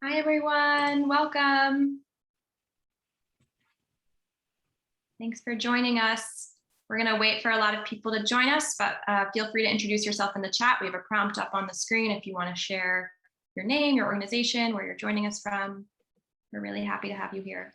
Hi, everyone. Welcome. Thanks for joining us. We're going to wait for a lot of people to join us, but feel free to introduce yourself in the chat. We have a prompt up on the screen if you want to share your name, your organization, where you're joining us from. We're really happy to have you here.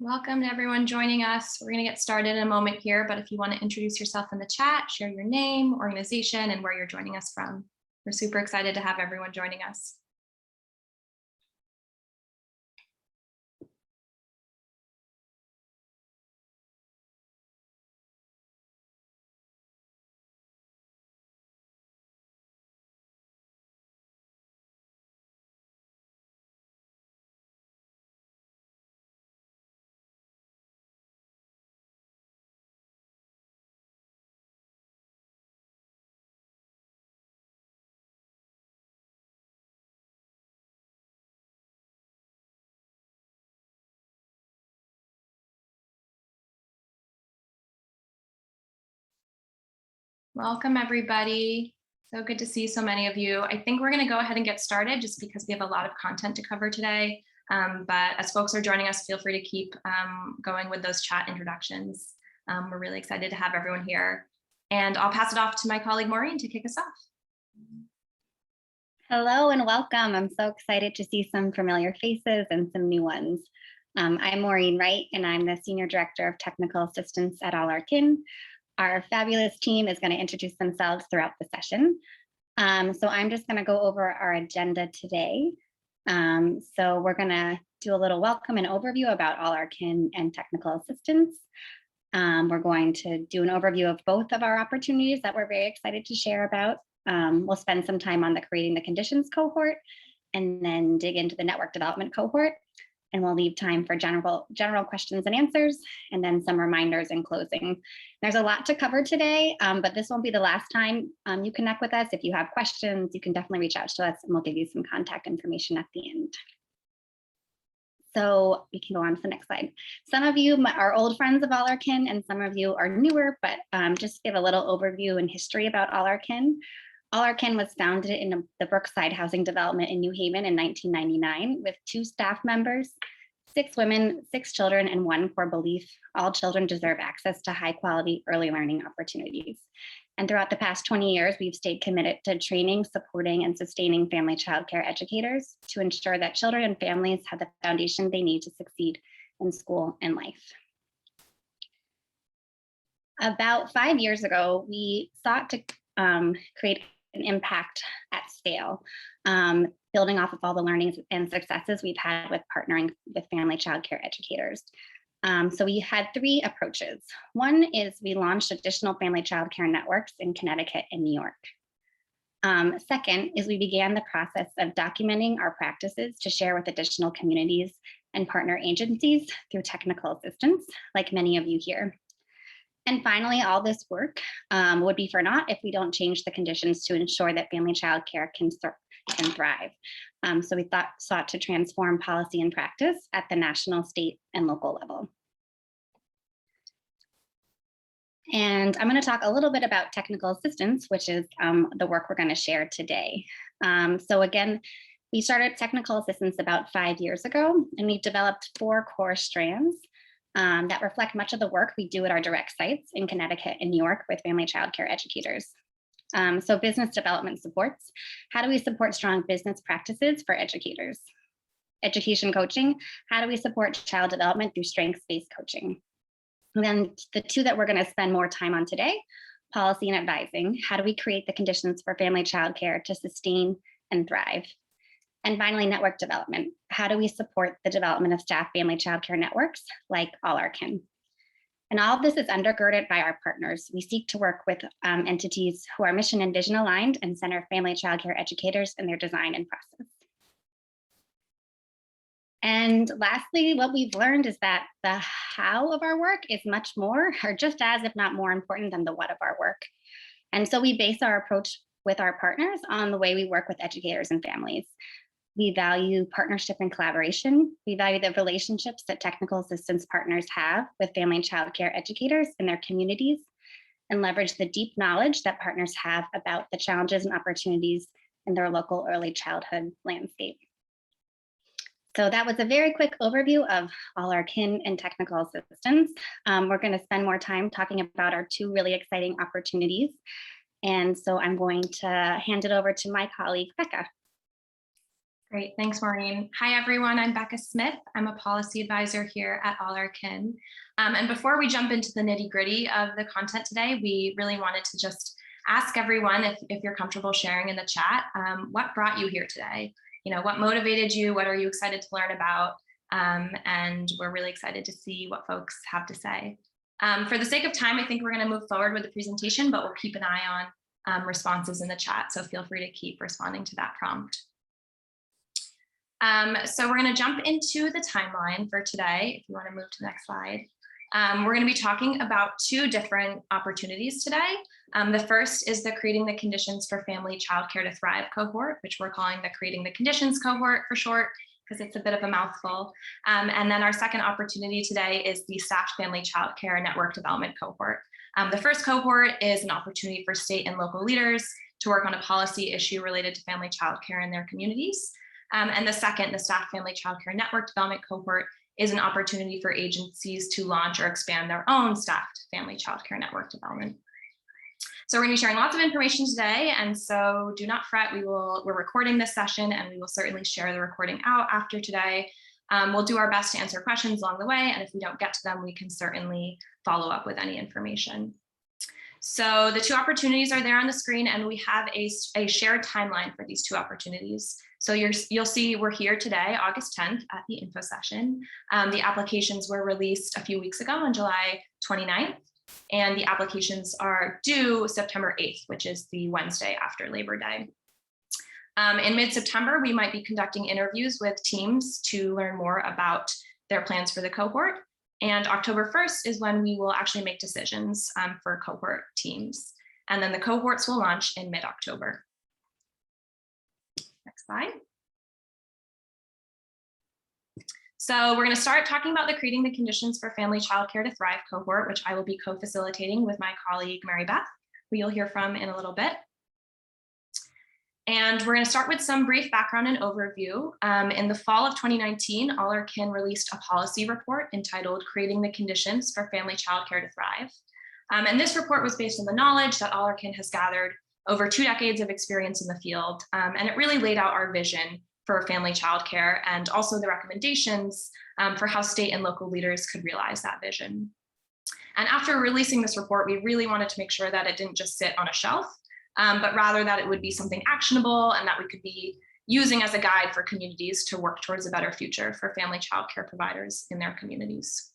Welcome to everyone joining us. We're going to get started in a moment here, but if you want to introduce yourself in the chat, share your name, organization, and where you're joining us from. We're super excited to have everyone joining us. Welcome, everybody. So good to see so many of you. I think we're going to go ahead and get started just because we have a lot of content to cover today. But as folks are joining us, feel free to keep going with those chat introductions. We're really excited to have everyone here. And I'll pass it off to my colleague Maureen to kick us off. Hello and welcome. I'm so excited to see some familiar faces and some new ones. I'm Maureen Wright, and I'm the Senior Director of Technical Assistance at All Our Kin. Our fabulous team is going to introduce themselves throughout the session. So I'm just going to go over our agenda today. So we're going to do a little welcome and overview about All Our Kin and technical assistance. We're going to do an overview of both of our opportunities that we're very excited to share about. We'll spend some time on the creating the conditions cohort and then dig into the network development cohort. And we'll leave time for general questions and answers, and then some reminders in closing. There's a lot to cover today, but this won't be the last time you connect with us. If you have questions, you can definitely reach out to us and we'll give you some contact information at the end. So we can go on to the next slide. Some of you are old friends of All Our Kin and some of you are newer, but just give a little overview and history about All Our Kin. All Our Kin was founded in the Brookside Housing Development in New Haven in 1999 with 2 staff members, 6 women, 6 children, and 1 core belief: all children deserve access to high quality early learning opportunities. And throughout the past 20 years, we've stayed committed to training, supporting, and sustaining family child care educators to ensure that children and families have the foundation they need to succeed in school and life. About 5 years ago, we sought to create an impact at scale, building off of all the learnings and successes we've had with partnering with family child care educators. So we had 3 approaches. One is we launched additional family child care networks in Connecticut and New York. Second is we began the process of documenting our practices to share with additional communities and partner agencies through technical assistance, like many of you here. And finally, all this work would be for naught if we don't change the conditions to ensure that family child care can thrive. So we sought to transform policy and practice at the national, state, and local level. And I'm going to talk a little bit about technical assistance, which is the work we're going to share today. So again, we started technical assistance about 5 years ago, and we've developed 4 core strands that reflect much of the work we do at our direct sites in Connecticut and New York with family child care educators. So business development supports. How do we support strong business practices for educators? Education coaching. How do we support child development through strengths-based coaching? And then the 2 that we're going to spend more time on today, policy and advising. How do we create the conditions for family child care to sustain and thrive? And finally, network development. How do we support the development of staff family childcare networks like All Our Kin? And all of this is undergirded by our partners. We seek to work with entities who are mission and vision aligned and center family childcare educators in their design and process. And lastly, what we've learned is that the how of our work is much more, or just as, if not more important than the what of our work. And so we base our approach with our partners on the way we work with educators and families. We value partnership and collaboration. We value the relationships that technical assistance partners have with family and child care educators in their communities, and leverage the deep knowledge that partners have about the challenges and opportunities in their local early childhood landscape. So that was a very quick overview of All Our Kin and technical assistance. We're going to spend more time talking about our two really exciting opportunities. And so I'm going to hand it over to my colleague, Becca. Great, thanks, Maureen. Hi, everyone. I'm Becca Smith. I'm a policy advisor here at All Our Kin. And before we jump into the nitty-gritty of the content today, we really wanted to just ask everyone, if you're comfortable sharing in the chat, what brought you here today? You know, what motivated you? What are you excited to learn about? And we're really excited to see what folks have to say. For the sake of time, I think we're going to move forward with the presentation, but we'll keep an eye on responses in the chat. So feel free to keep responding to that prompt. So we're going to jump into the timeline for today. If you want to move to the next slide. We're going to be talking about two different opportunities today. The first is the Creating the Conditions for Family Childcare to Thrive cohort, which we're calling the Creating the Conditions cohort for short, because it's a bit of a mouthful. And then our second opportunity today is the Staffed Family Childcare Network Development cohort. The first cohort is an opportunity for state and local leaders to work on a policy issue related to family childcare in their communities. And the second, the Staffed Family Childcare Network Development cohort, is an opportunity for agencies to launch or expand their own staffed family childcare network development. So we're going to be sharing lots of information today, and so do not fret. We're recording this session, and we will certainly share the recording out after today. We'll do our best to answer questions along the way, and if we don't get to them, we can certainly follow up with any information. So the two opportunities are there on the screen, and we have a shared timeline for these two opportunities. So you'll see we're here today, August 10th, at the info session. The applications were released a few weeks ago on July 29th, and the applications are due September 8th, which is the Wednesday after Labor Day. In mid-September, we might be conducting interviews with teams to learn more about their plans for the cohort. And October 1st is when we will actually make decisions for cohort teams. And then the cohorts will launch in mid-October. Next slide. So we're going to start talking about the Creating the Conditions for Family Childcare to Thrive cohort, which I will be co-facilitating with my colleague, Mary Beth, who you'll hear from in a little bit. And we're going to start with some brief background and overview. In the fall of 2019, All Our Kin released a policy report entitled Creating the Conditions for Family Childcare to Thrive. And this report was based on the knowledge that All Our Kin has gathered over 2 decades of experience in the field. And it really laid out our vision for family childcare and also the recommendations for how state and local leaders could realize that vision. And after releasing this report, we really wanted to make sure that it didn't just sit on a shelf, but rather that it would be something actionable and that we could be using as a guide for communities to work towards a better future for family childcare providers in their communities.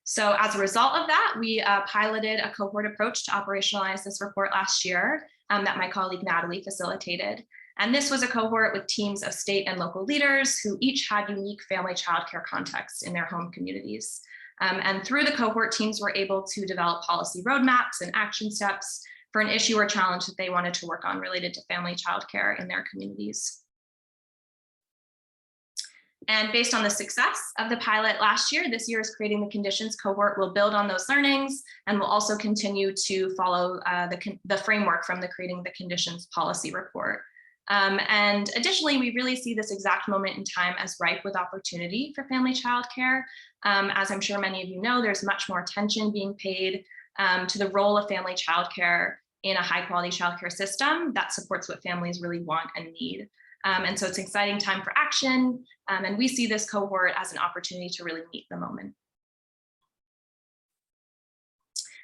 So as a result of that, we piloted a cohort approach to operationalize this report last year that my colleague Natalie facilitated. And this was a cohort with teams of state and local leaders who each had unique family childcare contexts in their home communities. And through the cohort, teams were able to develop policy roadmaps and action steps for an issue or challenge that they wanted to work on related to family childcare in their communities. And based on the success of the pilot last year, this year's Creating the Conditions cohort will build on those learnings and will also continue to follow the framework from the Creating the Conditions policy report. And additionally, we really see this exact moment in time as ripe with opportunity for family childcare. As I'm sure many of you know, there's much more attention being paid to the role of family childcare in a high quality childcare system that supports what families really want and need. And so it's an exciting time for action. And we see this cohort as an opportunity to really meet the moment.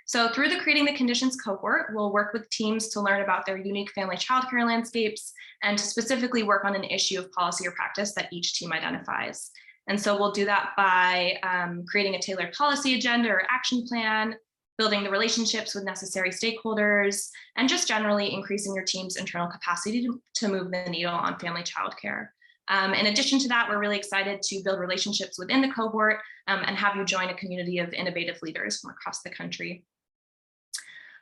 So through the Creating the Conditions cohort, we'll work with teams to learn about their unique family childcare landscapes and to specifically work on an issue of policy or practice that each team identifies. And so we'll do that by creating a tailored policy agenda or action plan, building the relationships with necessary stakeholders, and just generally increasing your team's internal capacity to move the needle on family childcare. In addition to that, we're really excited to build relationships within the cohort and have you join a community of innovative leaders from across the country.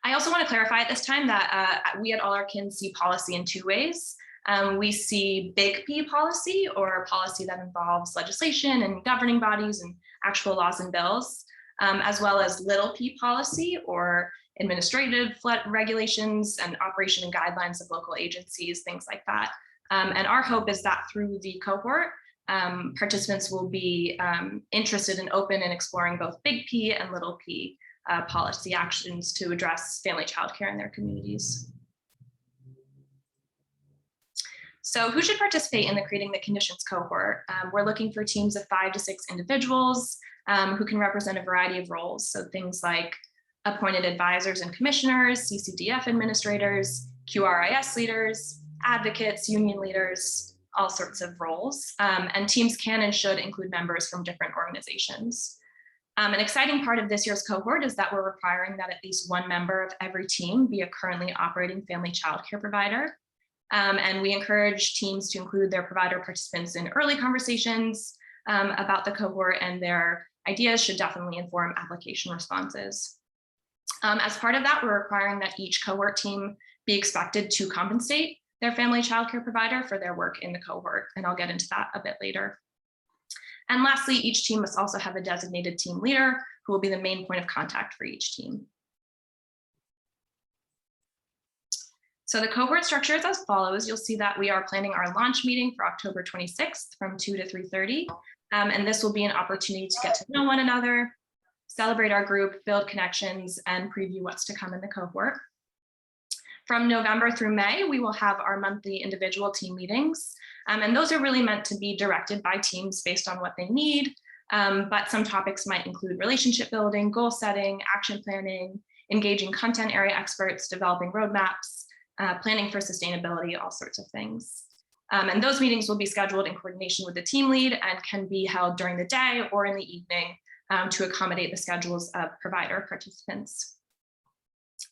I also want to clarify at this time that we at All Our Kin see policy in two ways. We see big P policy, or policy that involves legislation and governing bodies and actual laws and bills, as well as little p policy, or administrative regulations and operation and guidelines of local agencies, things like that. And our hope is that through the cohort, participants will be interested and open in exploring both big P and little p policy actions to address family childcare in their communities. So who should participate in the Creating the Conditions cohort? We're looking for teams of 5 to 6 individuals who can represent a variety of roles. So things like appointed advisors and commissioners, CCDF administrators, QRIS leaders, advocates, union leaders, all sorts of roles. And teams can and should include members from different organizations. An exciting part of this year's cohort is that we're requiring that at least one member of every team be a currently operating family childcare provider. And we encourage teams to include their provider participants in early conversations about the cohort, and their ideas should definitely inform application responses. As part of that, we're requiring that each cohort team be expected to compensate their family childcare provider for their work in the cohort, and I'll get into that a bit later. And lastly, each team must also have a designated team leader who will be the main point of contact for each team. So the cohort structure is as follows. You'll see that we are planning our launch meeting for October 26th from 2 to 3:30. And this will be an opportunity to get to know one another, celebrate our group, build connections, and preview what's to come in the cohort. From November through May, we will have our monthly individual team meetings. And those are really meant to be directed by teams based on what they need. But some topics might include relationship building, goal setting, action planning, engaging content area experts, developing roadmaps, planning for sustainability, all sorts of things. And those meetings will be scheduled in coordination with the team lead and can be held during the day or in the evening to accommodate the schedules of provider participants.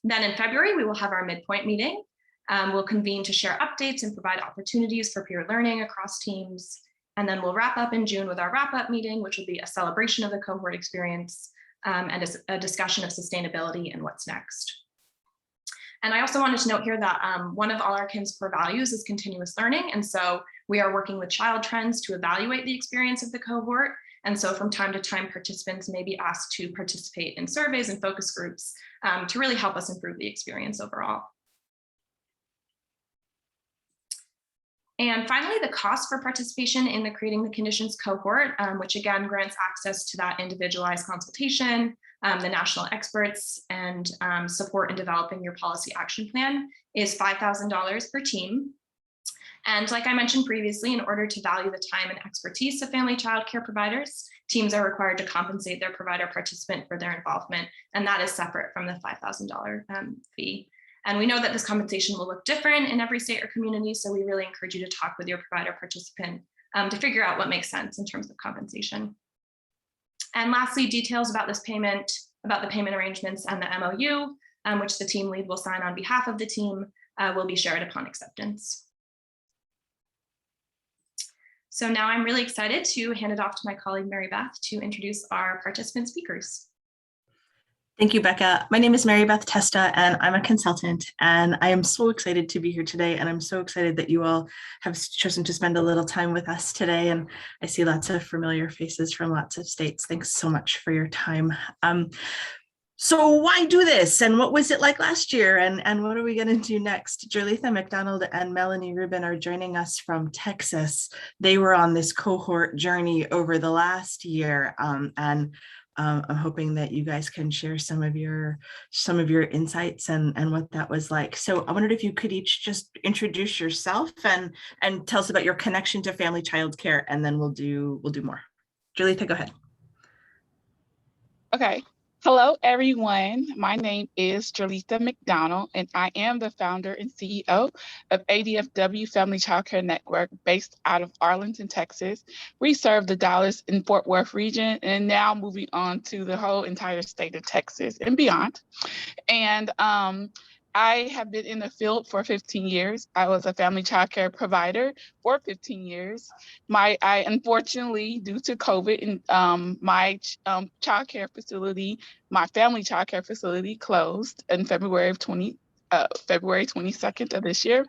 Then in February, we will have our midpoint meeting. We'll convene to share updates and provide opportunities for peer learning across teams. And then we'll wrap up in June with our wrap-up meeting, which will be a celebration of the cohort experience and a discussion of sustainability and what's next. And I also wanted to note here that one of All Our Kin's core values is continuous learning. And so we are working with Child Trends to evaluate the experience of the cohort. And so from time to time, participants may be asked to participate in surveys and focus groups to really help us improve the experience overall. And finally, the cost for participation in the Creating the Conditions cohort, which again grants access to that individualized consultation, the national experts, and support in developing your policy action plan, is $5,000 per team. And like I mentioned previously, in order to value the time and expertise of family child care providers, teams are required to compensate their provider participant for their involvement, and that is separate from the $5,000 fee. And we know that this compensation will look different in every state or community, so we really encourage you to talk with your provider participant to figure out what makes sense in terms of compensation. And lastly, details about this payment, about the payment arrangements and the MOU, which the team lead will sign on behalf of the team, will be shared upon acceptance. So now I'm really excited to hand it off to my colleague, Mary Beth, to introduce our participant speakers. Thank you, Becca. My name is Mary Beth Testa, and I'm a consultant, and I am so excited to be here today, and I'm so excited that you all have chosen to spend a little time with us today, and I see lots of familiar faces from lots of states. Thanks so much for your time. So why do this, and what was it like last year, and what are we going to do next? Julitha McDonald and Melanie Rubin are joining us from Texas. They were on this cohort journey over the last year, and I'm hoping that you guys can share some of your insights and what that was like. So I wondered if you could each just introduce yourself and tell us about your connection to family child care, and then we'll do more. Julitha, go ahead. Okay. Hello, everyone. My name is Jolita McDonald, and I am the founder and CEO of ADFW Family Childcare Network based out of Arlington, Texas. We serve the Dallas and Fort Worth region, and now moving on to the whole entire state of Texas and beyond. And I have been in the field for 15 years. I was a family childcare provider for 15 years. I unfortunately, due to COVID, and my childcare facility, my family childcare facility, closed in February 22nd of this year.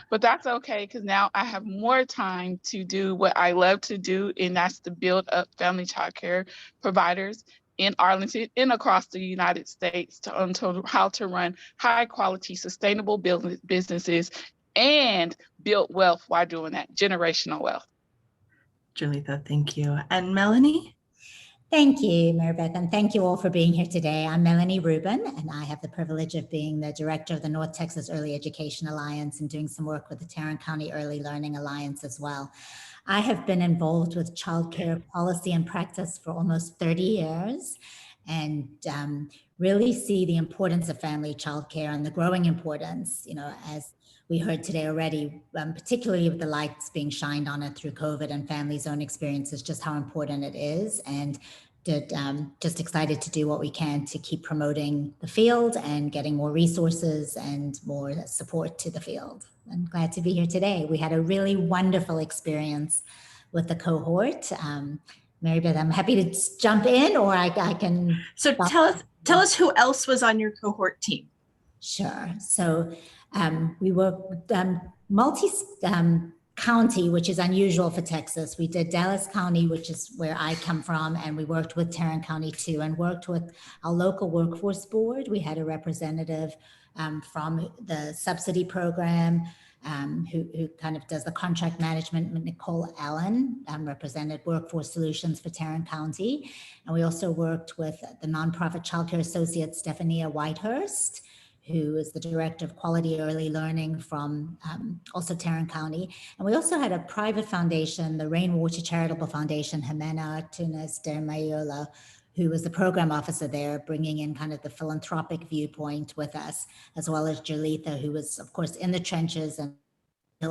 But that's okay, because now I have more time to do what I love to do, and that's to build up family childcare providers in Arlington and across the United States to how to run high quality, sustainable businesses and build wealth while doing that, generational wealth. Julitha, thank you. And Melanie? Thank you, Maribeth, and thank you all for being here today. I'm Melanie Rubin, and I have the privilege of being the director of the North Texas Early Education Alliance and doing some work with the Tarrant County Early Learning Alliance as well. I have been involved with childcare policy and practice for almost 30 years and really see the importance of family childcare and the growing importance, as we heard today already, particularly with the lights being shined on it through COVID and families' own experiences, just how important it is. And just excited to do what we can to keep promoting the field and getting more resources and more support to the field. I'm glad to be here today. We had a really wonderful experience with the cohort. Maribeth, I'm happy to jump in, or I can. So tell us who else was on your cohort team. Sure. So we were multi-county, which is unusual for Texas. We did Dallas County, which is where I come from, and we worked with Tarrant County too, and worked with our local workforce board. We had a representative from the subsidy program who kind of does the contract management. Nicole Allen represented Workforce Solutions for Tarrant County. And we also worked with the nonprofit childcare associate, Stephania Whitehurst, who is the director of quality early learning from also Tarrant County. And we also had a private foundation, the Rainwater Charitable Foundation, Jimena Tunes de Mayola, who was the program officer there, bringing in kind of the philanthropic viewpoint with us, as well as Jolitha, who was, of course, in the trenches and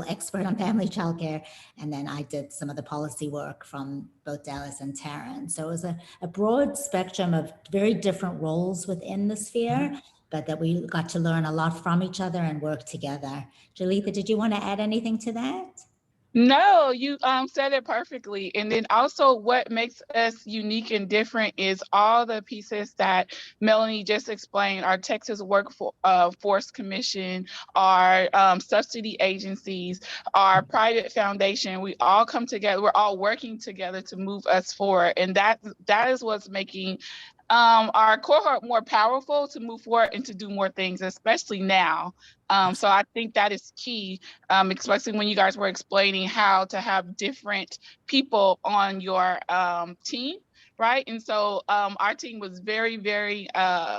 expert on family childcare. And then I did some of the policy work from both Dallas and Tarrant. So it was a broad spectrum of very different roles within the sphere, but that we got to learn a lot from each other and work together. Jolitha, did you want to add anything to that? No, you said it perfectly. And then also what makes us unique and different is all the pieces that Melanie just explained: our Texas Workforce Commission, our subsidy agencies, our private foundation. We all come together. We're all working together to move us forward. And that is what's making our cohort more powerful to move forward and to do more things, especially now. So I think that is key, especially when you guys were explaining how to have different people on your team, right? And so our team was very, very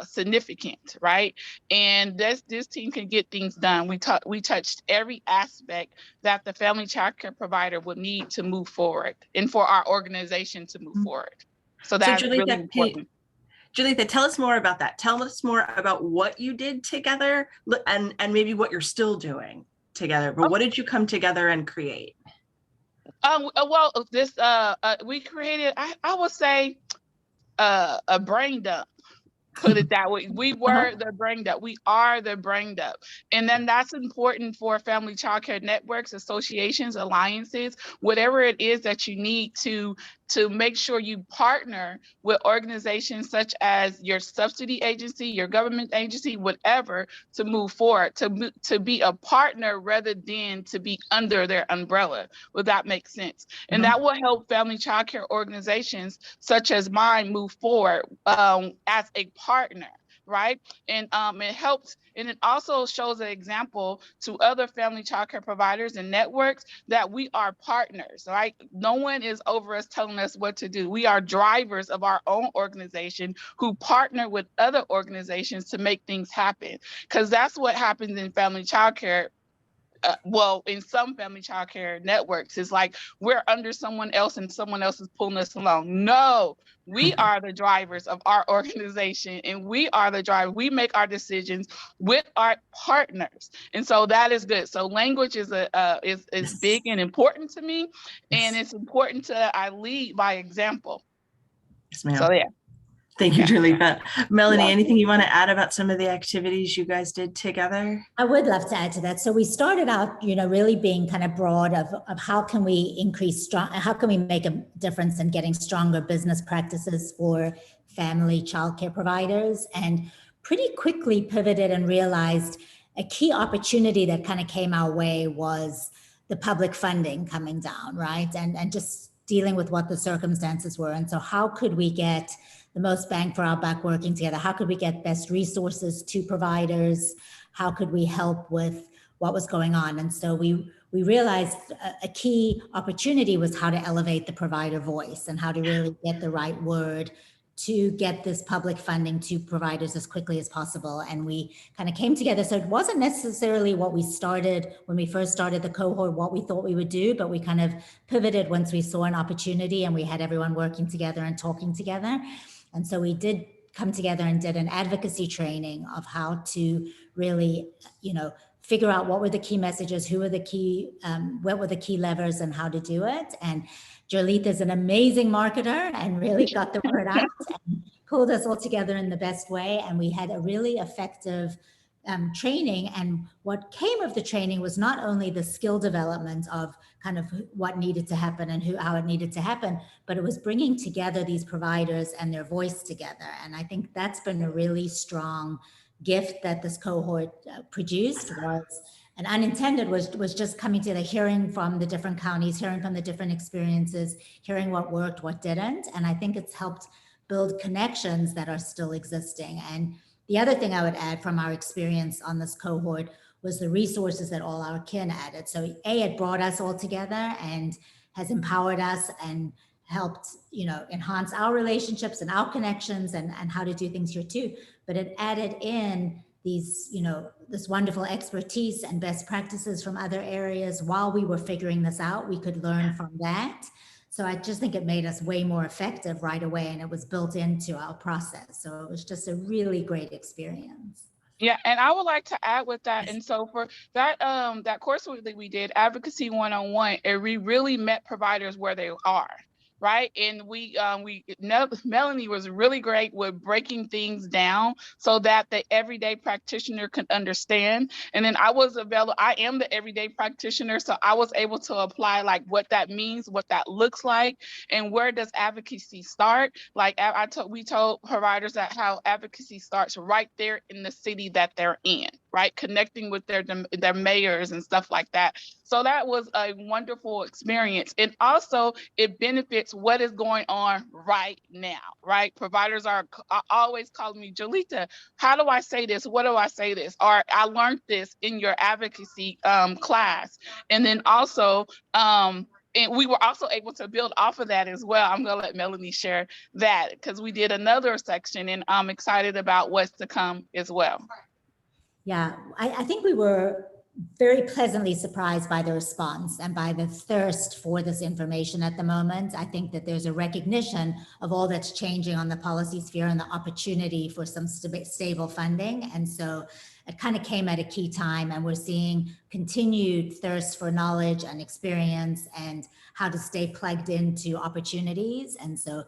significant, right? And this team can get things done. We touched every aspect that the family childcare provider would need to move forward and for our organization to move forward. So that's really important. Jolitha, tell us more about that. Tell us more about what you did together and maybe what you're still doing together. But what did you come together and create? Well, we created, I would say, a brain dump. Put it that way. We were the brain dump. We are the brain dump. And then that's important for family childcare networks, associations, alliances, whatever it is that you need to make sure you partner with organizations such as your subsidy agency, your government agency, whatever, to move forward, to be a partner rather than to be under their umbrella. Will that make sense? And that will help family childcare organizations such as mine move forward as a partner. Right. And it helps. And it also shows an example to other family childcare providers and networks that we are partners, right? No one is over us telling us what to do. We are drivers of our own organization who partner with other organizations to make things happen. Because that's what happens in family childcare. well, in some family child care networks, it's like we're under someone else and someone else is pulling us along. No, we are the drivers of our organization, and we are the driver. We make our decisions with our partners, and so that is good. So language is is big and important to me, and it's important I lead by example. Yes, ma'am. So yeah. Thank you, Julita. Melanie, Yeah. anything you want to add about some of the activities you guys did together? I would love to add to that. So we started out, really being kind of broad of how can we how can we make a difference in getting stronger business practices for family childcare providers, and pretty quickly pivoted and realized a key opportunity that kind of came our way was the public funding coming down, right? And just dealing with what the circumstances were. And so how could we get the most bang for our buck working together? How could we get best resources to providers? How could we help with what was going on? And so we realized a key opportunity was how to elevate the provider voice and how to really get the right word to get this public funding to providers as quickly as possible. And we kind of came together. So it wasn't necessarily what we started when we first started the cohort, what we thought we would do, but we kind of pivoted once we saw an opportunity and we had everyone working together and talking together. And so we did come together and did an advocacy training of how to really, figure out what were the key messages, what were the key levers and how to do it. And Jolita is an amazing marketer and really got the word out and pulled us all together in the best way. And we had a really effective training. And what came of the training was not only the skill development of kind of what needed to happen and how it needed to happen, but it was bringing together these providers and their voice together. And I think that's been a really strong gift that this cohort produced. Was and unintended was just coming together, hearing from the different counties, hearing from the different experiences, hearing what worked, what didn't. And I think it's helped build connections that are still existing. And the other thing I would add from our experience on this cohort was the resources that all our kin added. So it brought us all together and has empowered us and helped, enhance our relationships and our connections and how to do things here too. But it added in these, this wonderful expertise and best practices from other areas. While we were figuring this out, we could learn from that. So I just think it made us way more effective right away, and it was built into our process. So it was just a really great experience. Yeah, and I would like to add with that. And so for that that course that we did, Advocacy 101, we really met providers where they are. Right. And Melanie was really great with breaking things down so that the everyday practitioner can understand. And then I am the everyday practitioner. So I was able to apply like what that means, what that looks like, and where does advocacy start? Like we told providers that how advocacy starts right there in the city that they're in, right? Connecting with their mayors and stuff like that. So that was a wonderful experience. And also it benefits what is going on right now, right? Providers are always calling me, Jolita, how do I say this? What do I say this? Or I learned this in your advocacy class. And then also, and we were also able to build off of that as well. I'm going to let Melanie share that because we did another section and I'm excited about what's to come as well. Yeah, I think we were very pleasantly surprised by the response and by the thirst for this information at the moment. I think that there's a recognition of all that's changing on the policy sphere and the opportunity for some stable funding. And so it kind of came at a key time, and we're seeing continued thirst for knowledge and experience and how to stay plugged into opportunities. And so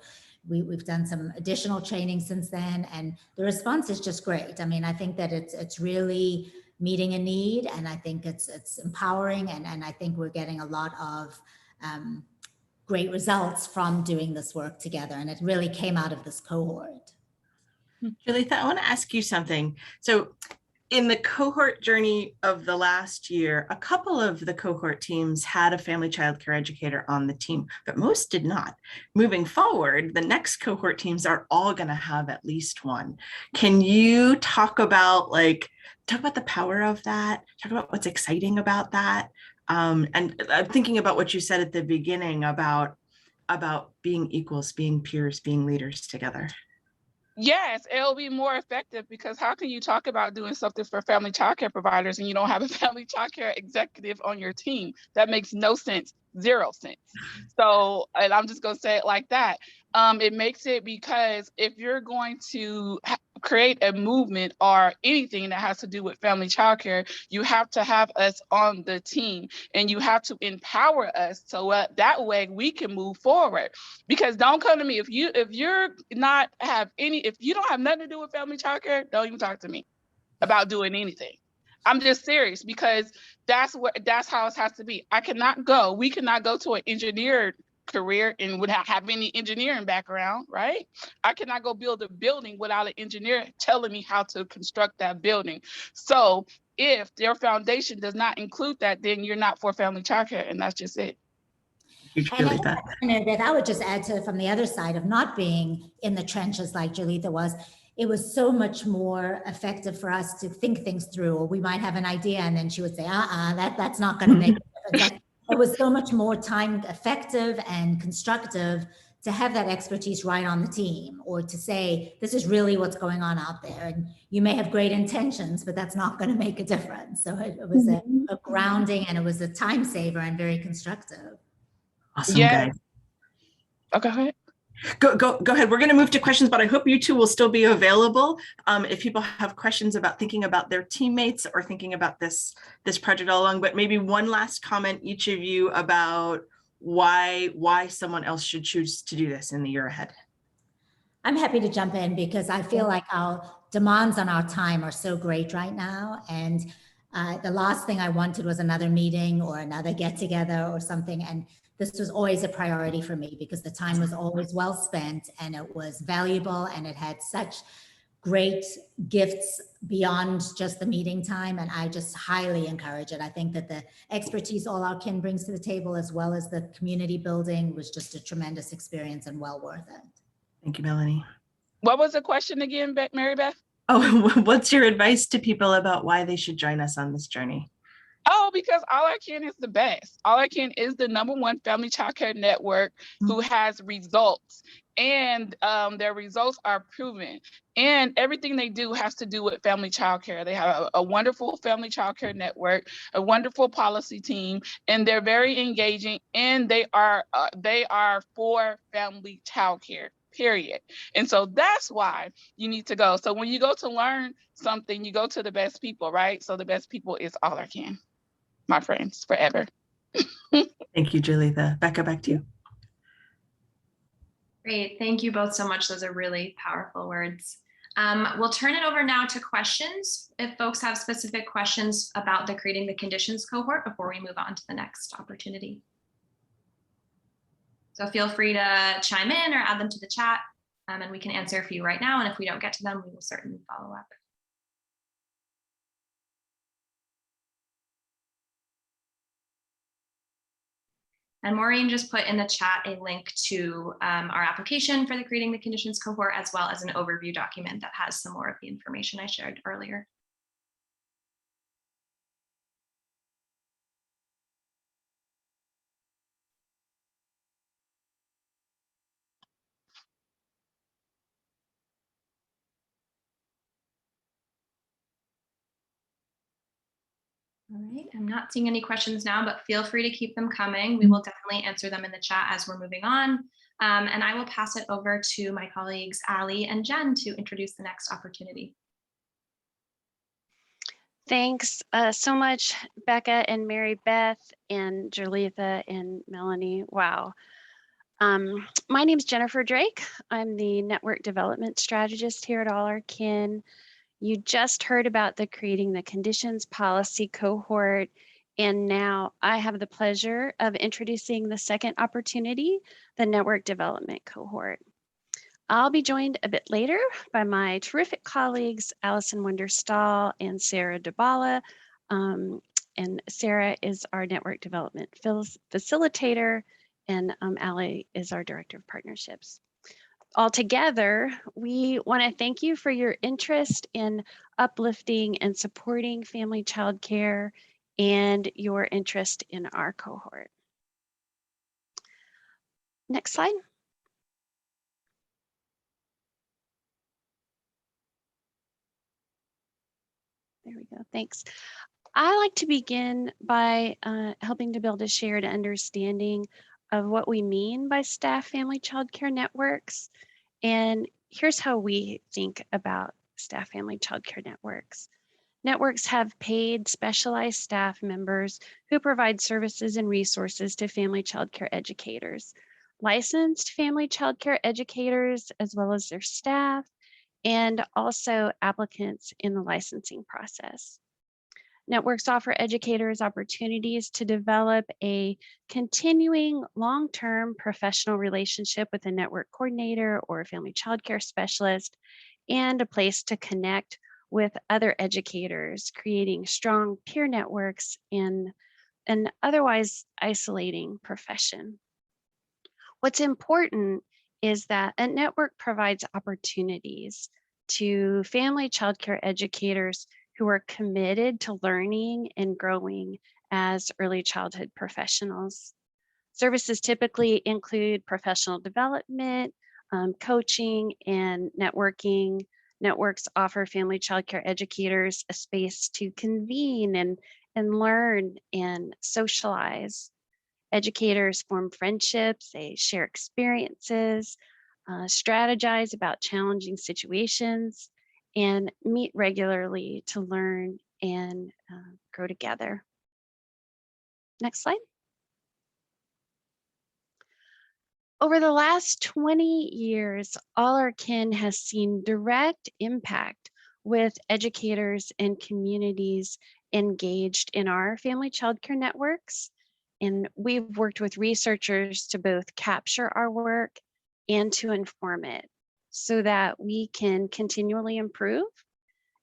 we've done some additional training since then, and the response is just great. I mean, I think that it's really meeting a need, and I think it's empowering, and I think we're getting a lot of great results from doing this work together, and it really came out of this cohort. Julita, I want to ask you something. So in the cohort journey of the last year, a couple of the cohort teams had a family child care educator on the team, but most did not. Moving forward, the next cohort teams are all going to have at least one. Can you talk about the power of that? Talk about what's exciting about that. And I'm thinking about what you said at the beginning about being equals, being peers, being leaders together. Yes, it'll be more effective, because how can you talk about doing something for family childcare providers and you don't have a family childcare executive on your team? That makes no sense, 0 sense. So, and I'm just gonna say it like that. It makes it, because if you're going to create a movement or anything that has to do with family childcare, you have to have us on the team, and you have to empower us so that way we can move forward. Because don't come to me if you're not have any, if you don't have nothing to do with family childcare, don't even talk to me about doing anything. I'm just serious, because that's how it has to be. We cannot go to an engineer career and without have any engineering background, right? I cannot go build a building without an engineer telling me how to construct that building. So if their foundation does not include that, then you're not for family childcare, and that's just it. And I would just add to from the other side of not being in the trenches like Jolita was, it was so much more effective for us to think things through, or we might have an idea and then she would say, that's not going to make a difference. Like, it was so much more time effective and constructive to have that expertise right on the team, or to say, this is really what's going on out there. And you may have great intentions, but that's not going to make a difference. So it was a grounding, and it was a time saver and very constructive. Awesome, guys. Okay, go ahead. Go ahead. We're going to move to questions, but I hope you two will still be available. If people have questions about thinking about their teammates or thinking about this project all along, but maybe one last comment, each of you, about why someone else should choose to do this in the year ahead. I'm happy to jump in, because I feel like our demands on our time are so great right now. And the last thing I wanted was another meeting or another get together or something. And this was always a priority for me, because the time was always well spent, and it was valuable, and it had such great gifts beyond just the meeting time. And I just highly encourage it. I think that the expertise all our kin brings to the table, as well as the community building, was just a tremendous experience and well worth it. Thank you, Melanie. What was the question again, Mary Beth? Oh, what's your advice to people about why they should join us on this journey? Oh, because All Our Kin is the best. All Our Kin is the #1 family childcare network who has results, and their results are proven. And everything they do has to do with family childcare. They have a wonderful family childcare network, a wonderful policy team, and they're very engaging. And they are for family childcare. Period. And so that's why you need to go. So when you go to learn something, you go to the best people, right? So the best people is All Our Kin. My friends, forever. Thank you, Jolita. Becca, back to you. Great. Thank you both so much. Those are really powerful words. We'll turn it over now to questions. If folks have specific questions about the Creating the Conditions cohort before we move on to the next opportunity. So feel free to chime in or add them to the chat, and we can answer a few right now. And if we don't get to them, we will certainly follow up. And Maureen just put in the chat a link to our application for the Creating the Conditions cohort, as well as an overview document that has some more of the information I shared earlier. All right, I'm not seeing any questions now, but feel free to keep them coming. We will definitely answer them in the chat as we're moving on. And I will pass it over to my colleagues, Ali and Jen, to introduce the next opportunity. Thanks so much, Becca and Mary Beth and Jolita and Melanie. Wow. My name is Jennifer Drake. I'm the Network Development Strategist here at All Our Kin. You just heard about the Creating the Conditions policy cohort, and now I have the pleasure of introducing the second opportunity, the Network Development cohort. I'll be joined a bit later by my terrific colleagues, Allison Wunderstahl and Sarah Dabala. And Sarah is our Network Development Facilitator, and Ali is our Director of Partnerships. Altogether, we want to thank you for your interest in uplifting and supporting family child care and your interest in our cohort. Next slide. There we go. Thanks. I like to begin by helping to build a shared understanding of what we mean by staff family childcare networks. And here's how we think about staff family childcare networks. Networks have paid specialized staff members who provide services and resources to family childcare educators, licensed family childcare educators, as well as their staff, and also applicants in the licensing process. Networks offer educators opportunities to develop a continuing long-term professional relationship with a network coordinator or a family childcare specialist, and a place to connect with other educators, creating strong peer networks in an otherwise isolating profession. What's important is that a network provides opportunities to family childcare educators who are committed to learning and growing as early childhood professionals. Services typically include professional development, coaching, and networking. Networks offer family childcare educators a space to convene and learn and socialize. Educators form friendships, they share experiences, strategize about challenging situations, and meet regularly to learn and grow together. Next slide. Over the last 20 years, All Our Kin has seen direct impact with educators and communities engaged in our family childcare networks. And we've worked with researchers to both capture our work and to inform it so that we can continually improve,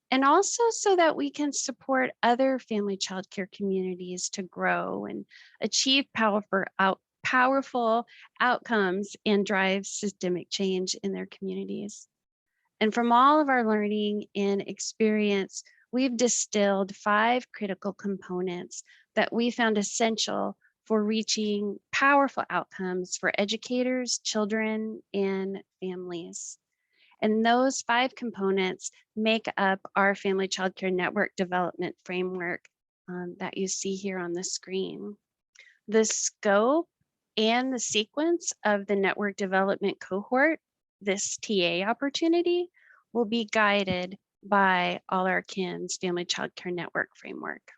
and also so that we can support other family childcare communities to grow and achieve powerful outcomes and drive systemic change in their communities. And from all of our learning and experience, we've distilled 5 critical components that we found essential for reaching powerful outcomes for educators, children, and families. And those 5 components make up our family childcare network development framework that you see here on the screen. The scope and the sequence of the network development cohort, this TA opportunity, will be guided by All Our Kin's family childcare network framework.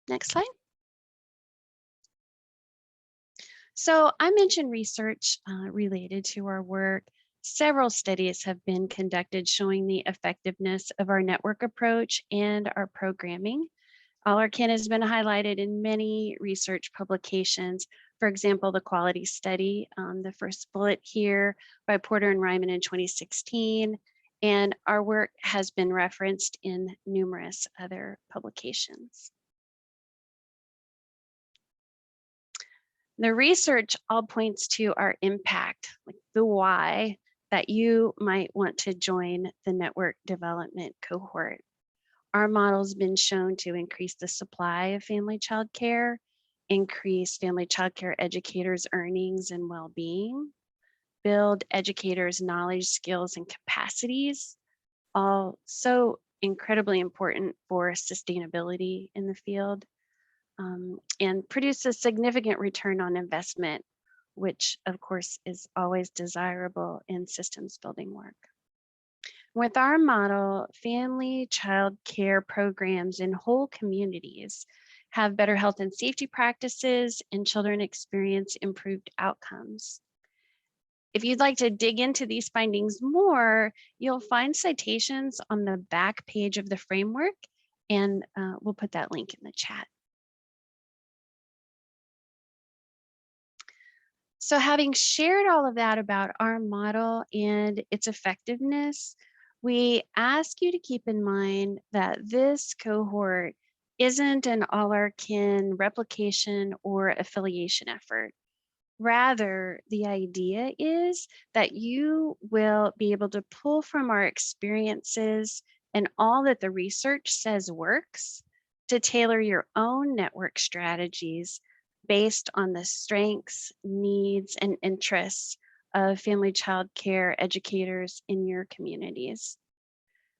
Next slide. So I mentioned research related to our work. Several studies have been conducted showing the effectiveness of our network approach and our programming. All Our Kin has been highlighted in many research publications. For example, the quality study, the first bullet here by Porter and Ryman in 2016. And our work has been referenced in numerous other publications. The research all points to our impact, like the why that you might want to join the network development cohort. Our model's been shown to increase the supply of family childcare, increase family childcare educators' earnings and well-being, build educators' knowledge, skills, and capacities, all so incredibly important for sustainability in the field, and produce a significant return on investment, which of course is always desirable in systems building work. With our model, family child care programs in whole communities have better health and safety practices, and children experience improved outcomes. If you'd like to dig into these findings more, you'll find citations on the back page of the framework, and we'll put that link in the chat. So having shared all of that about our model and its effectiveness, we ask you to keep in mind that this cohort isn't an All Our Kin replication or affiliation effort. Rather, the idea is that you will be able to pull from our experiences and all that the research says works to tailor your own network strategies based on the strengths, needs, and interests of family child care educators in your communities.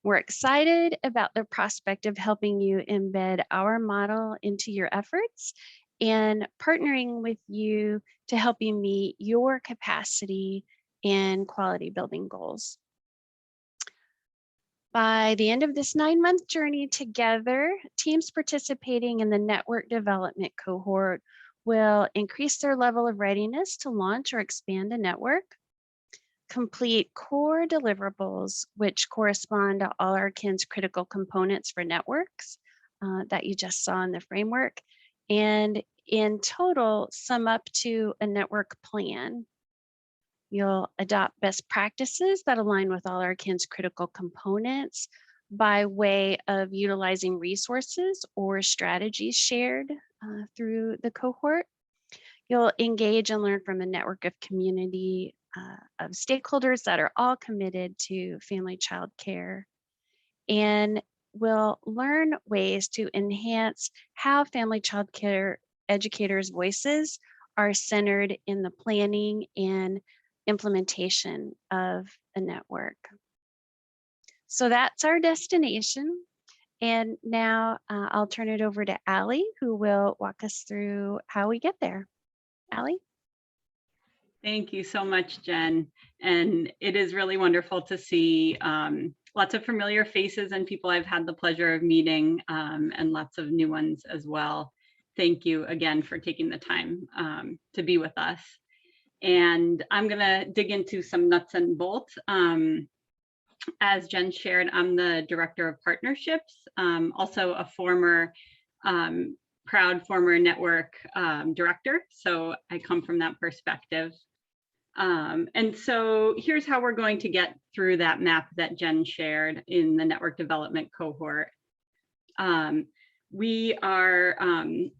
We're excited about the prospect of helping you embed our model into your efforts and partnering with you to help you meet your capacity and quality building goals. By the end of this 9-month journey together, teams participating in the network development cohort will increase their level of readiness to launch or expand a network, complete core deliverables, which correspond to all our KIN's critical components for networks that you just saw in the framework, and in total, sum up to a network plan. You'll adopt best practices that align with all our KIN's critical components by way of utilizing resources or strategies shared through the cohort. You'll engage and learn from a network of community of stakeholders that are all committed to family child care, and will learn ways to enhance how family child care educators' voices are centered in the planning and implementation of a network. So that's our destination. And now I'll turn it over to Allie, who will walk us through how we get there. Allie? Thank you so much, Jen. And it is really wonderful to see lots of familiar faces and people I've had the pleasure of meeting, and lots of new ones as well. Thank you again for taking the time to be with us. And I'm going to dig into some nuts and bolts. As Jen shared, I'm the Director of Partnerships, also a proud former network director. So I come from that perspective. And so here's how we're going to get through that map that Jen shared in the network development cohort. We are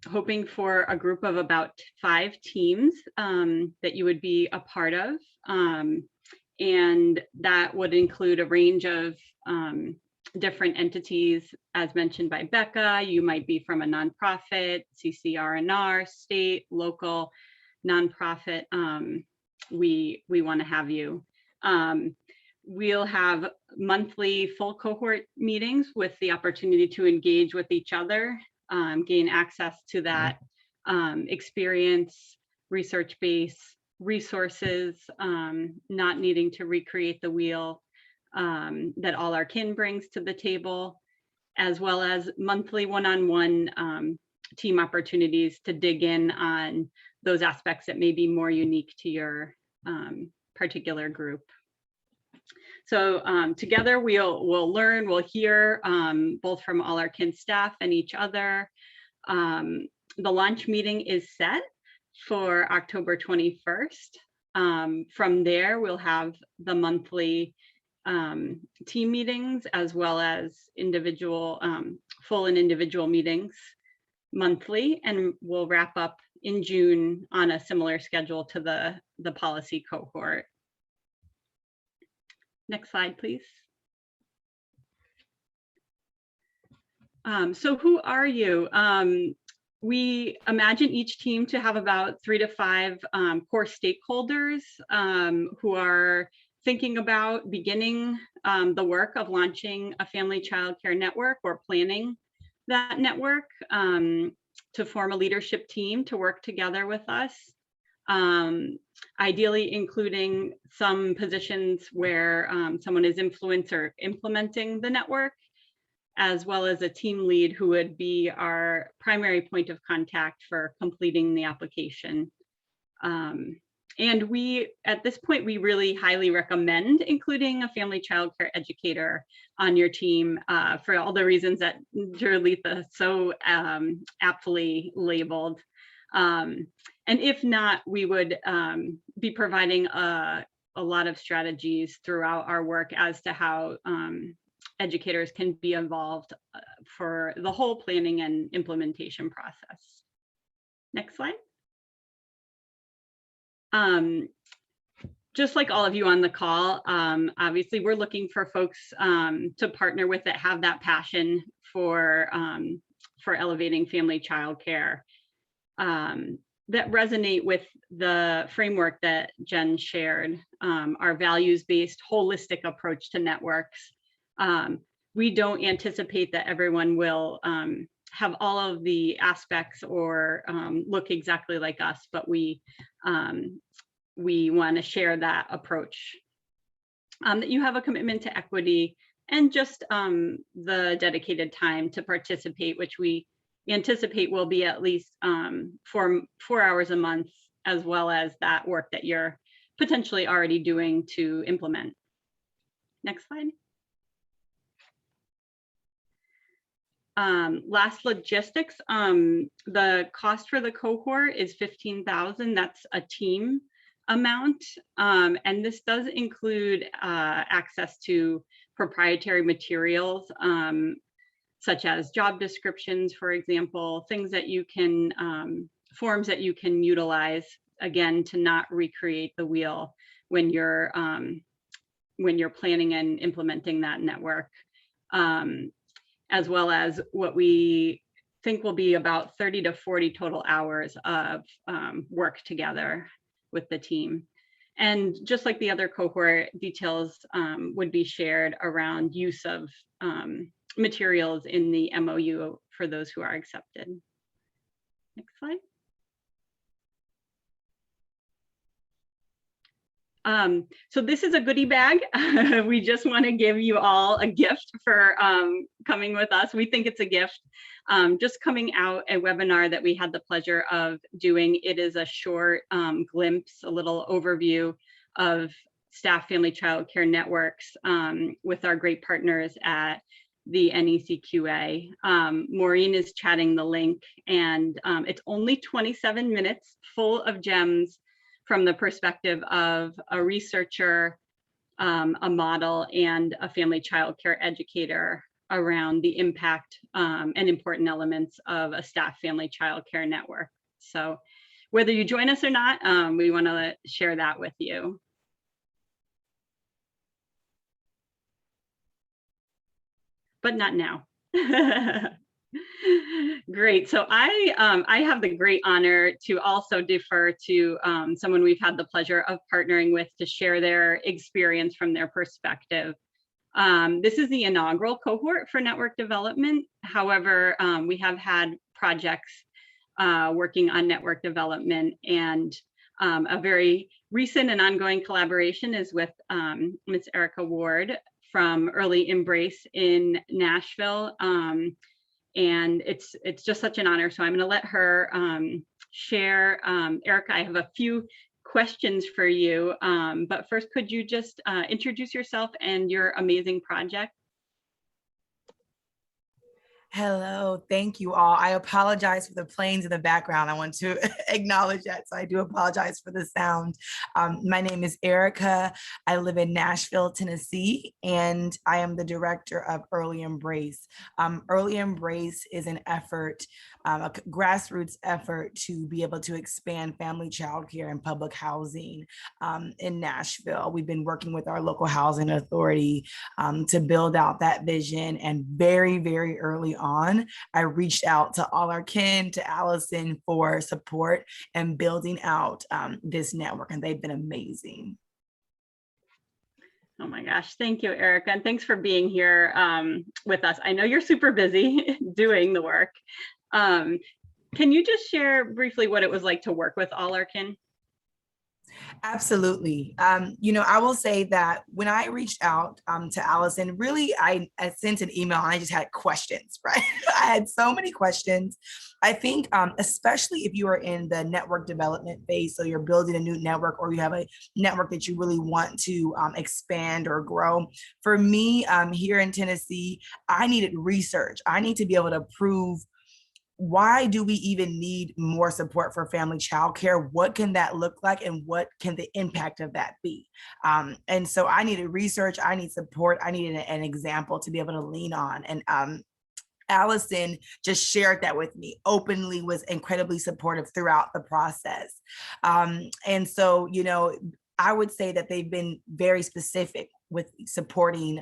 hoping for a group of about 5 teams that you would be a part of. And that would include a range of different entities, as mentioned by Becca. You might be from a nonprofit, CCR&R, state, local, nonprofit. We want to have you. We'll have monthly full cohort meetings with the opportunity to engage with each other, gain access to that experience, research base, resources, not needing to recreate the wheel that all our kin brings to the table, as well as monthly one-on-one team opportunities to dig in on those aspects that may be more unique to your particular group. So together we'll learn, we'll hear both from all our kin staff and each other. The launch meeting is set for October 21st. From there, we'll have the monthly team meetings, as well as individual, full and individual meetings monthly, and we'll wrap up in June on a similar schedule to the policy cohort. Next slide, please. So who are you? We imagine each team to have about 3 to 5 core stakeholders who are thinking about beginning the work of launching a family child care network or planning that network, to form a leadership team to work together with us. Ideally including some positions where someone is influencing or implementing the network, as well as a team lead who would be our primary point of contact for completing the application. And we, at this point, we really highly recommend including a family child care educator on your team for all the reasons that Jurlitha so aptly labeled. And if not, we would be providing a lot of strategies throughout our work as to how educators can be involved for the whole planning and implementation process. Next slide. Just like all of you on the call, obviously we're looking for folks to partner with that have that passion for elevating family child care, that resonate with the framework that Jen shared, our values-based holistic approach to networks, We don't anticipate that everyone will have all of the aspects or look exactly like us, but we want to share that approach. That you have a commitment to equity and just the dedicated time to participate, which we anticipate will be at least 4 hours a month, as well as that work that you're potentially already doing to implement. Next slide. Last logistics, the cost for the cohort is $15,000. That's a team amount. And this does include access to proprietary materials, such as job descriptions, for example, things that you can, forms that you can utilize, again, to not recreate the wheel when you're planning and implementing that network. As well as what we think will be about 30 to 40 total hours of work together with the team. And just like the other cohort, details would be shared around use of materials in the MOU for those who are accepted. Next slide. So this is a goodie bag. We just want to give you all a gift for coming with us. We think it's a gift. Just coming out a webinar that we had the pleasure of doing. It is a short glimpse, a little overview of staff family child care networks with our great partners at the NECQA. Maureen is chatting the link, and it's only 27 minutes full of gems from the perspective of a researcher, a model, and a family child care educator around the impact and important elements of a staff family child care network. So whether you join us or not, we want to share that with you. But not now. Great. So I have the great honor to also defer to someone we've had the pleasure of partnering with to share their experience from their perspective. This is the inaugural cohort for network development. However, we have had projects working on network development, and a very recent and ongoing collaboration is with Ms. Erica Ward from Early Embrace in Nashville. And it's just such an honor. So I'm going to let her share. Erica, I have a few questions for you, but first, could you just introduce yourself and your amazing project? Hello, thank you all. I apologize for the planes in the background. I want to acknowledge that, so I do apologize for the sound. My name is Erica. I live in Nashville, Tennessee, and I am the director of Early Embrace. Early Embrace is an effort, a grassroots effort to be able to expand family child care and public housing in Nashville. We've been working with our local housing authority to build out that vision, and very, very early on, I reached out to all our kin, to Allison, for support and building out this network, and they've been amazing. Oh my gosh, thank you, Erica, and thanks for being here with us. I know you're super busy doing the work. Can you just share briefly what it was like to work with all our kin? Absolutely. I will say that when I reached out to Allison, really, I sent an email and I just had questions, right? I had so many questions. I think, especially if you are in the network development phase, so you're building a new network or you have a network that you really want to expand or grow. For me, here in Tennessee, I needed research. I need to be able to prove, why do we even need more support for family child care? What can that look like? And what can the impact of that be? And so I needed research, I need support, I needed an example to be able to lean on. And Allison just shared that with me openly, was incredibly supportive throughout the process. And so, I would say that they've been very specific. with supporting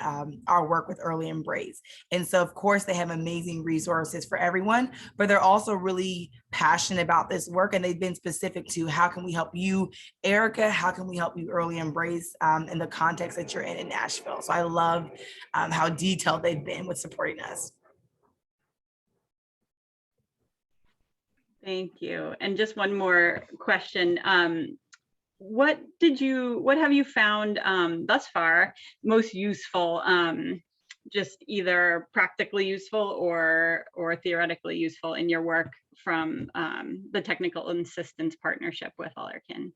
our work with Early Embrace. And so, of course, they have amazing resources for everyone, but they're also really passionate about this work, and they've been specific to how can we help you, Erica, how can we help you Early Embrace in the context that you're in Nashville. So I love how detailed they've been with supporting us. Thank you. And just one more question. What have you found thus far most useful, just either practically useful or theoretically useful in your work from the Technical Assistance Partnership with Allergan?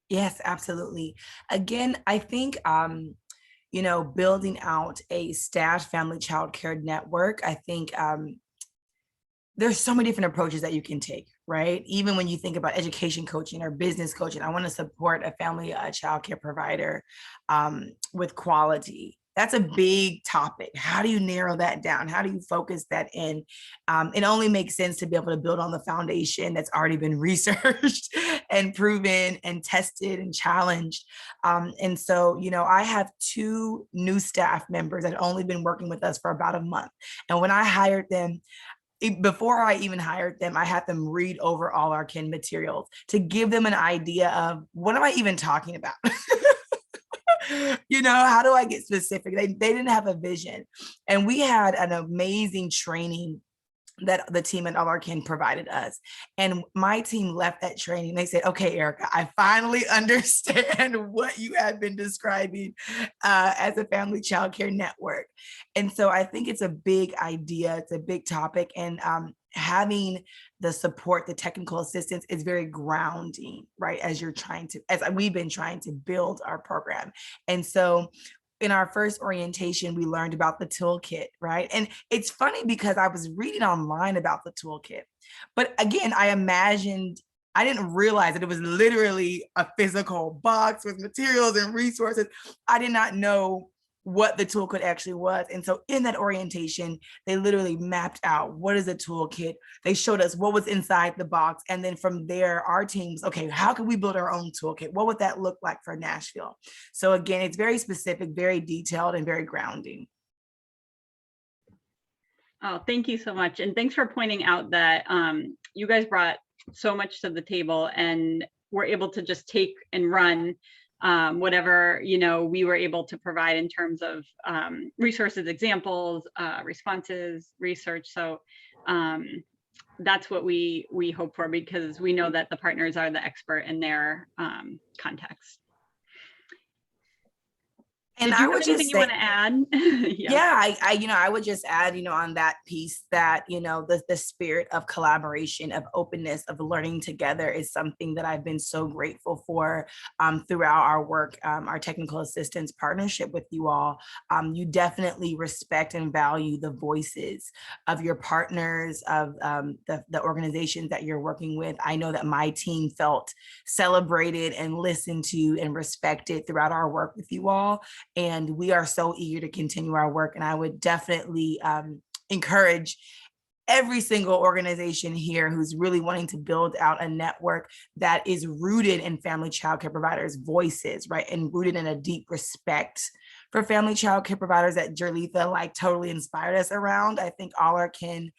Yes, absolutely. Again, I think, building out a staff family child care network, I think there's so many different approaches that you can take, right? Even when you think about education coaching or business coaching, I want to support a family child care provider with quality. That's a big topic. How do you narrow that down? How do you focus that in? It only makes sense to be able to build on the foundation that's already been researched and proven and tested and challenged. And so, I have 2 new staff members that have only been working with us for about a month. And when I hired them, before I even hired them, I had them read over all our kin materials to give them an idea of what am I even talking about? How do I get specific? They didn't have a vision. And we had an amazing training that the team at Allergan provided us. And my team left that training. They said, okay, Erica, I finally understand what you have been describing as a family child care network. And so I think it's a big idea. It's a big topic. And having the support, the technical assistance is very grounding, right? As we've been trying to build our program. And so in our first orientation, we learned about the toolkit, right? And it's funny because I was reading online about the toolkit, but again, I didn't realize that it was literally a physical box with materials and resources. I did not know what the toolkit actually was. And so in that orientation, they literally mapped out what is a toolkit. They showed us what was inside the box. And then from there, our teams, okay, how can we build our own toolkit? What would that look like for Nashville? So again, it's very specific, very detailed, and very grounding. Oh, thank you so much. And thanks for pointing out that you guys brought so much to the table and were able to just take and run whatever we were able to provide in terms of resources, examples, responses, research. So that's what we hope for, because we know that the partners are the expert in their context. And I would just say, you want to add? I would just add, on that piece that, the spirit of collaboration, of openness, of learning together is something that I've been so grateful for throughout our work, our technical assistance partnership with you all. You definitely respect and value the voices of your partners, of the organizations that you're working with. I know that my team felt celebrated and listened to and respected throughout our work with you all. And we are so eager to continue our work. And I would definitely encourage every single organization here who's really wanting to build out a network that is rooted in family child care providers' voices, right? And rooted in a deep respect for family child care providers that Jerlitha totally inspired us around. I think Allergan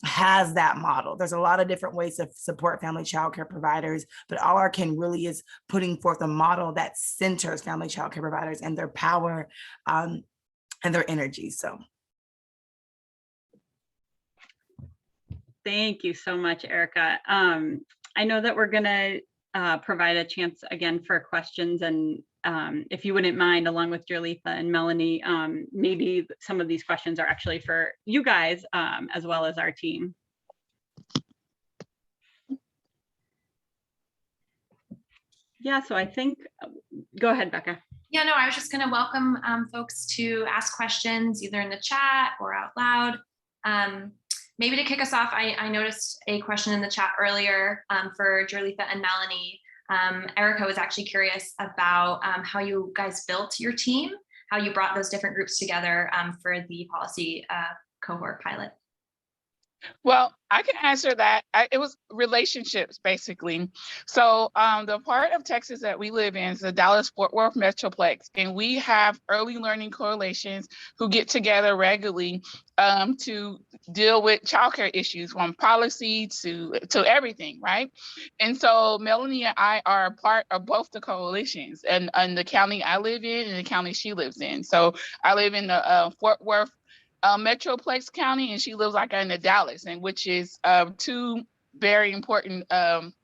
has that model. There's a lot of different ways to support family child care providers, but Allergan really is putting forth a model that centers family child care providers and their power and their energy. So. Thank you so much, Erica. I know that we're going to provide a chance again for questions, and if you wouldn't mind, along with Jerlitha and Melanie, maybe some of these questions are actually for you guys as well as our team. Yeah, so I think, go ahead, Becca. Yeah, no, I was just going to welcome folks to ask questions either in the chat or out loud. Maybe to kick us off, I noticed a question in the chat earlier for Jerlitha and Melanie. Erica was actually curious about how you guys built your team, how you brought those different groups together for the policy cohort pilot. Well, I can answer that. It was relationships, basically. So the part of Texas that we live in is the Dallas-Fort Worth Metroplex, and we have early learning coalitions who get together regularly to deal with childcare issues, from policy to everything, right? And so Melanie and I are part of both the coalitions, and the county I live in and the county she lives in. So I live in the Fort Worth Metroplex County, and she lives like in the Dallas, and which is two very important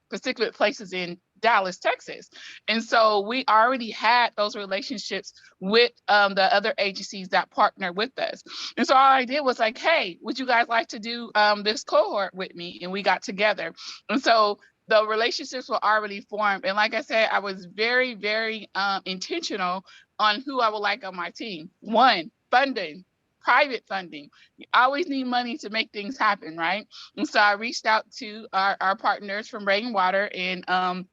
constituent places in Dallas, Texas. And so we already had those relationships with the other agencies that partner with us. And so all I did was like, hey, would you guys like to do this cohort with me? And we got together. And so the relationships were already formed. And like I said, I was very, very intentional on who I would like on my team. One, funding. Private funding. You always need money to make things happen, right? And so I reached out to our partners from Rainwater, and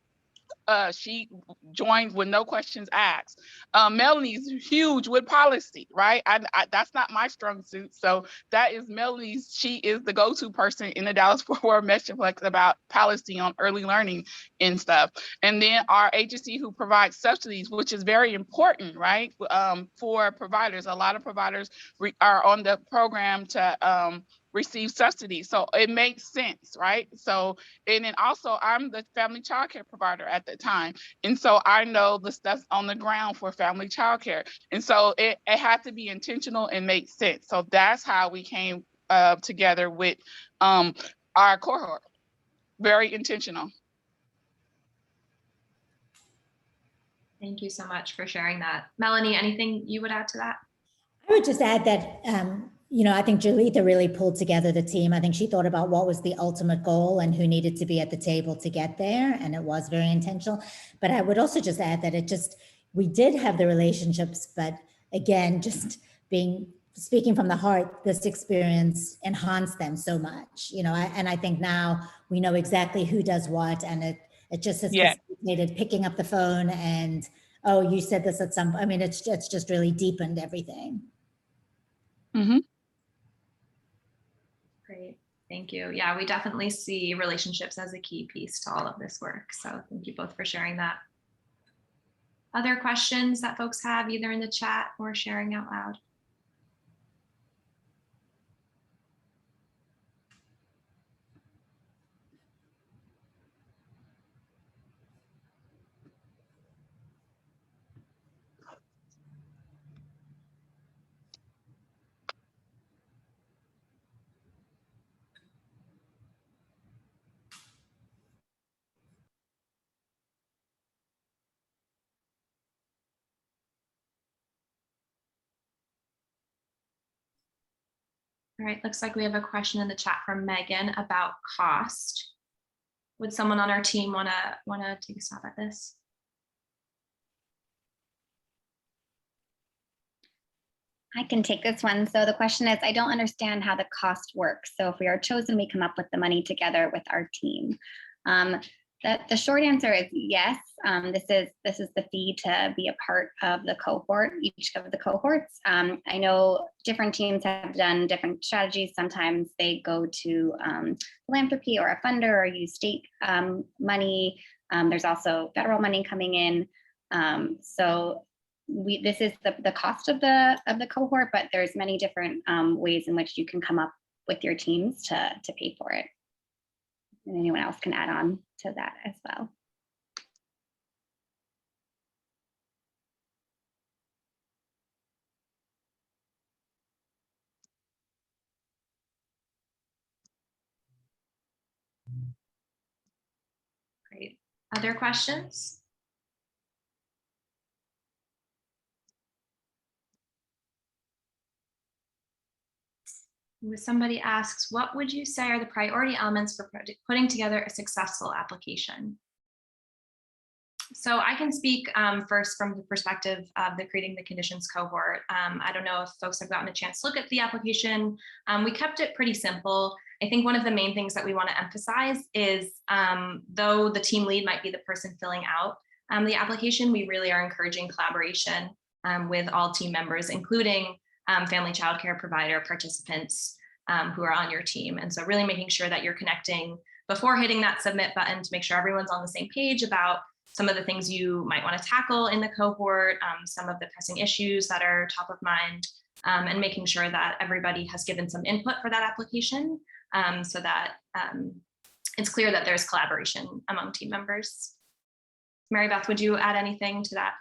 she joined with no questions asked. Melanie's huge with policy, right? That's not my strong suit. So that is Melanie's. She is the go-to person in the Dallas-Fort Worth Metroplex about policy on early learning and stuff. And then our agency who provides subsidies, which is very important, right? For providers. A lot of providers are on the program to receive subsidies. So it makes sense, right? So, and then also I'm the family childcare provider at the time. And so I know the stuff on the ground for family childcare. And so it had to be intentional and make sense. So that's how we came together with our cohort. Very intentional. Thank you so much for sharing that. Melanie, anything you would add to that? I would just add that, I think Julita really pulled together the team. I think she thought about what was the ultimate goal and who needed to be at the table to get there. And it was very intentional. But I would also just add that we did have the relationships, but again, just speaking from the heart, this experience enhanced them so much, and I think now we know exactly who does what, and it just has facilitated picking up the phone and, oh, you said this at some, it's just really deepened everything. Mm-hmm. Great, thank you. Yeah, we definitely see relationships as a key piece to all of this work. So thank you both for sharing that. Other questions that folks have, either in the chat or sharing out loud? All right, looks like we have a question in the chat from Megan about cost. Would someone on our team wanna take a stab at this? I can take this one. So the question is, I don't understand how the cost works. So if we are chosen, we come up with the money together with our team. The short answer is yes. This is the fee to be a part of the cohort, each of the cohorts. I know different teams have done different strategies. Sometimes they go to philanthropy or a funder or use state money. There's also federal money coming in. So this is the cost of the cohort, but there's many different ways in which you can come up with your teams to pay for it. And anyone else can add on to that as well. Great. Other questions? Somebody asks, what would you say are the priority elements for putting together a successful application? So I can speak first from the perspective of the creating the conditions cohort. I don't know if folks have gotten a chance to look at the application. We kept it pretty simple. I think one of the main things that we want to emphasize is though the team lead might be the person filling out the application, we really are encouraging collaboration with all team members, including family childcare provider participants. who are on your team. And so really making sure that you're connecting before hitting that submit button to make sure everyone's on the same page about some of the things you might want to tackle in the cohort, some of the pressing issues that are top of mind, and making sure that everybody has given some input for that application so that it's clear that there's collaboration among team members. Mary Beth, would you add anything to that?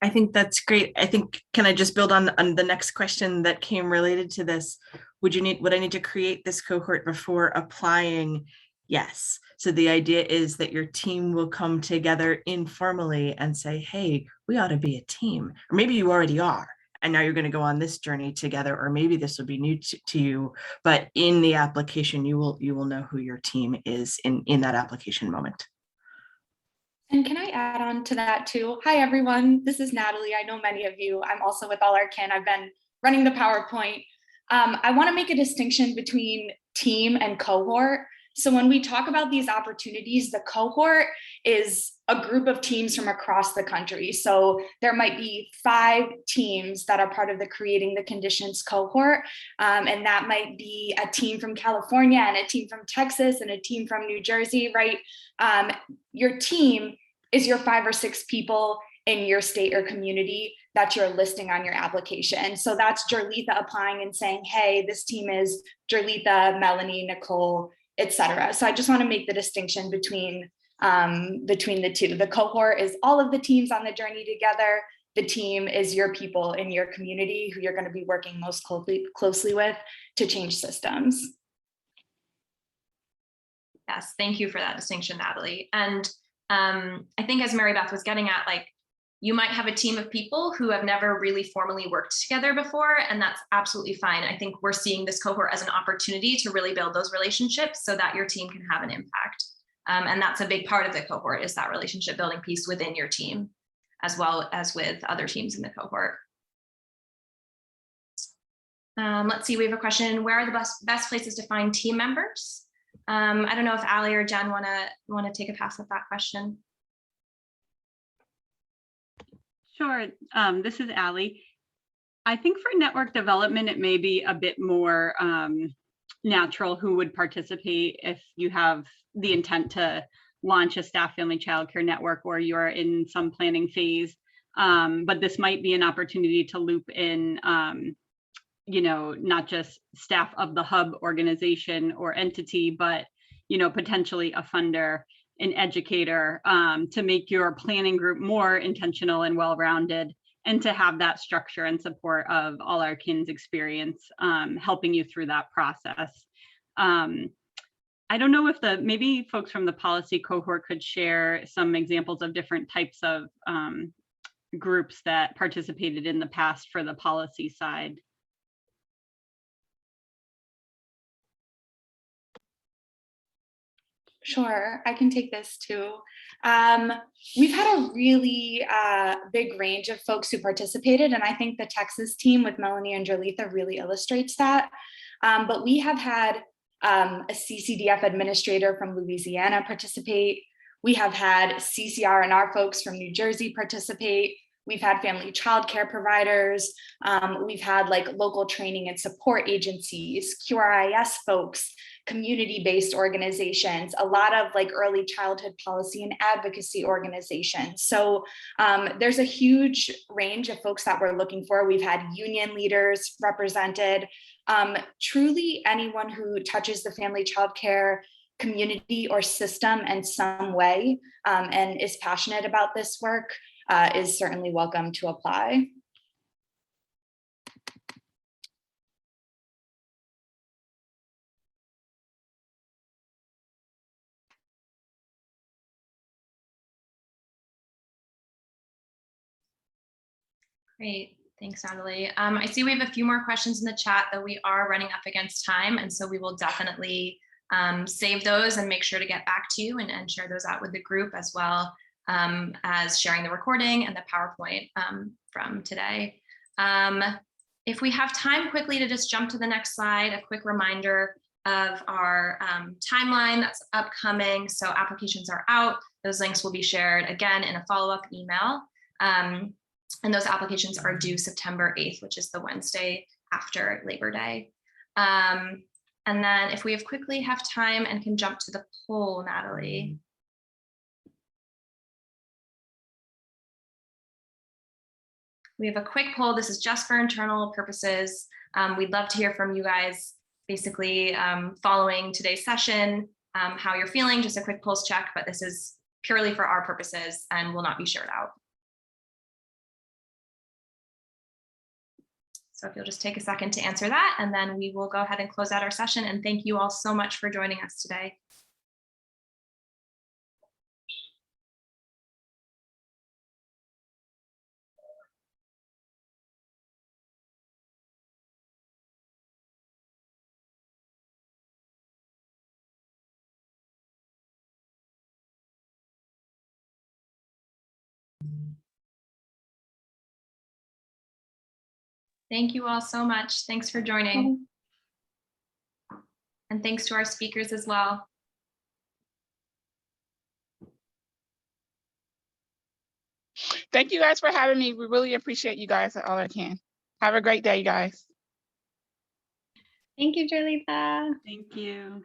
I think that's great. I think, can I just build on the next question that came related to this? Would I need to create this cohort before applying? Yes. So the idea is that your team will come together informally and say, hey, we ought to be a team. Or maybe you already are, and now you're going to go on this journey together, or maybe this will be new to you, but in the application, you will know who your team is in that application moment. And can I add on to that too? Hi, everyone. This is Natalie. I know many of you. I'm also with All Our Kin. I've been running the PowerPoint. I want to make a distinction between team and cohort. So when we talk about these opportunities, the cohort is a group of teams from across the country. So there might be 5 teams that are part of the Creating the Conditions cohort. And that might be a team from California and a team from Texas and a team from New Jersey, right? Your team is your 5 or 6 people in your state or community that you're listing on your application. So that's Jerlitha applying and saying, hey, this team is Jerlitha, Melanie, Nicole, etc. So I just want to make the distinction between the two. The cohort is all of the teams on the journey together. The team is your people in your community who you're going to be working most closely with to change systems. Yes, thank you for that distinction, Natalie. And I think as Mary Beth was getting at, like, you might have a team of people who have never really formally worked together before, and that's absolutely fine. I think we're seeing this cohort as an opportunity to really build those relationships so that your team can have an impact. And that's a big part of the cohort, is that relationship building piece within your team, as well as with other teams in the cohort. Let's see, we have a question. Where are the best places to find team members? I don't know if Ali or Jen want to take a pass at that question. Sure. This is Ali. I think for network development, it may be a bit more natural who would participate if you have the intent to launch a staff family childcare network or you're in some planning phase. But this might be an opportunity to loop in, not just staff of the hub organization or entity, but, potentially a funder, an educator, to make your planning group more intentional and well-rounded, and to have that structure and support of All Our Kin's experience helping you through that process. I don't know if maybe folks from the policy cohort could share some examples of different types of groups that participated in the past for the policy side. Sure, I can take this too. We've had a really big range of folks who participated, and I think the Texas team with Melanie and Jerlitha really illustrates that. But we have had a CCDF administrator from Louisiana participate. We have had CCR&R folks from New Jersey participate. We've had family childcare providers. We've had local training and support agencies, QRIS folks, community-based organizations, a lot of early childhood policy and advocacy organizations. So there's a huge range of folks that we're looking for. We've had union leaders represented. Truly anyone who touches the family childcare community or system in some way and is passionate about this work is certainly welcome to apply. Great, thanks, Natalie. I see we have a few more questions in the chat, though we are running up against time, and so we will definitely save those and make sure to get back to you and share those out with the group, as well as sharing the recording and the PowerPoint from today. If we have time quickly to just jump to the next slide, a quick reminder of our timeline that's upcoming. So applications are out. Those links will be shared again in a follow-up email. And those applications are due September 8th, which is the Wednesday after Labor Day. And then if we quickly have time and can jump to the poll, Natalie. We have a quick poll. This is just for internal purposes. We'd love to hear from you guys, basically following today's session, how you're feeling, just a quick pulse check, but this is purely for our purposes and will not be shared out. So if you'll just take a second to answer that, and then we will go ahead and close out our session. And thank you all so much for joining us today. Thank you all so much. Thanks for joining. And thanks to our speakers as well. Thank you guys for having me. We really appreciate you guys at All I Can. Have a great day, you guys. Thank you, Jolita. Thank you.